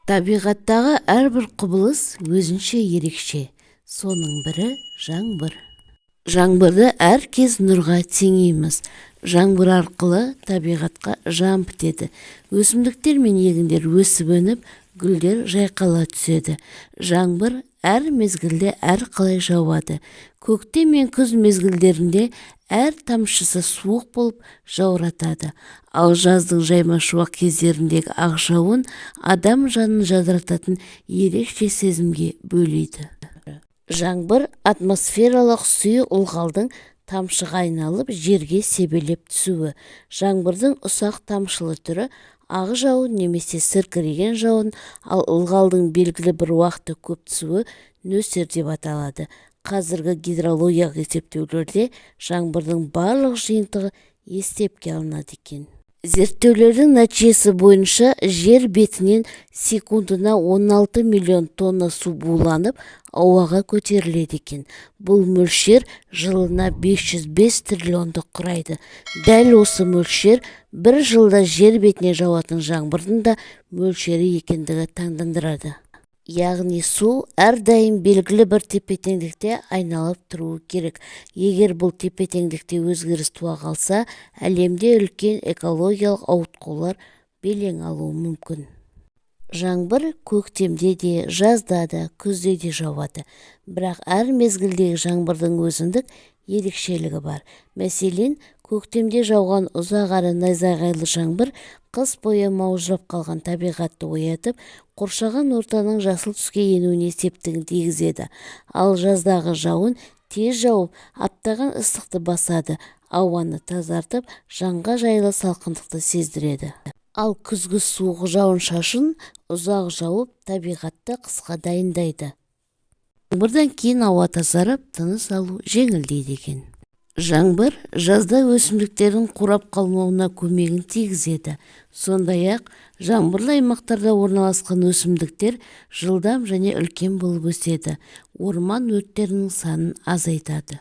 Табиғаттағы әрбір құбылыс өзінше ерекше. Соның бірі жаңбыр. Жаңбырды әр кез нұрға теңейміз. Жаңбыр арқылы табиғатқа жан бітеді. Өсімдіктер мен егіндер өсіп өніп, гүлдер жайқала түседі. Жаңбыр әр мезгілде әр қалай жауады. Көктем мен күз мезгілдерінде әр тамшысы суық болып жауратады. Ал жаздың жайма-шуақ кездеріндегі ақ жауын адам жанын жадырататын ерекше сезімге бөлейді. Жаңбыр атмосфералық сұйық ылғалдың тамшыға айналып жерге себелеп түсуі. Жаңбырдың ұсақ тамшылы түрі ақ жауын немесе сіркіреген жауын, ал ылғалдың белгілі бір уақытта көп түсуі нөсер деп аталады. Қазіргі гидрологиялық есептеулерде жаңбырдың барлық жиынтығы есепке алынады екен. Зерттеулердің нәтижесі бойынша жер бетінен секундына 16 миллион тонна су буланып, ауаға көтеріледі екен. Бұл мөлшер жылына 505 триллионды құрайды. Дәл осы мөлшер бір жылда жер бетіне жауатын жаңбырдың да мөлшері екендігі таңдандырады. Яғни су әрдайым белгілі бір тепе-теңдікте айналып тұруы керек. Егер бұл тепе-теңдікте өзгеріс туа қалса, әлемде үлкен экологиялық ауытқулар белең алуы мүмкін. Жаңбыр көктемде де, жазда да, күзде де жауады. Бірақ әр мезгілдегі жаңбырдың өзіндік ерекшелігі бар. Мәселен, көктемде жауған ұзақ әрі найзағайлы жаңбыр қыс бойы маужырап қалған табиғатты оятып, қоршаған ортаның жасыл түске енуіне септігін тигізеді. Ал жаздағы жауын тез жауып, аптаған ыстықты басады, ауаны тазартып, жанға жайлы салқындықты сездіреді. Ал күзгі суық жауын-шашын ұзақ жауып, табиғатты қысқа дайындайды. Жаңбырдан кейін ауа тазарып, тыныс алу жеңілдейді екен. Жаңбыр жазда өсімдіктердің қурап қалмауына көмегін тигізеді. Сондай-ақ, жаңбырлы аймақтарда орналасқан өсімдіктер жылдам және үлкен болып өседі. Орман өрттерінің санын азайтады.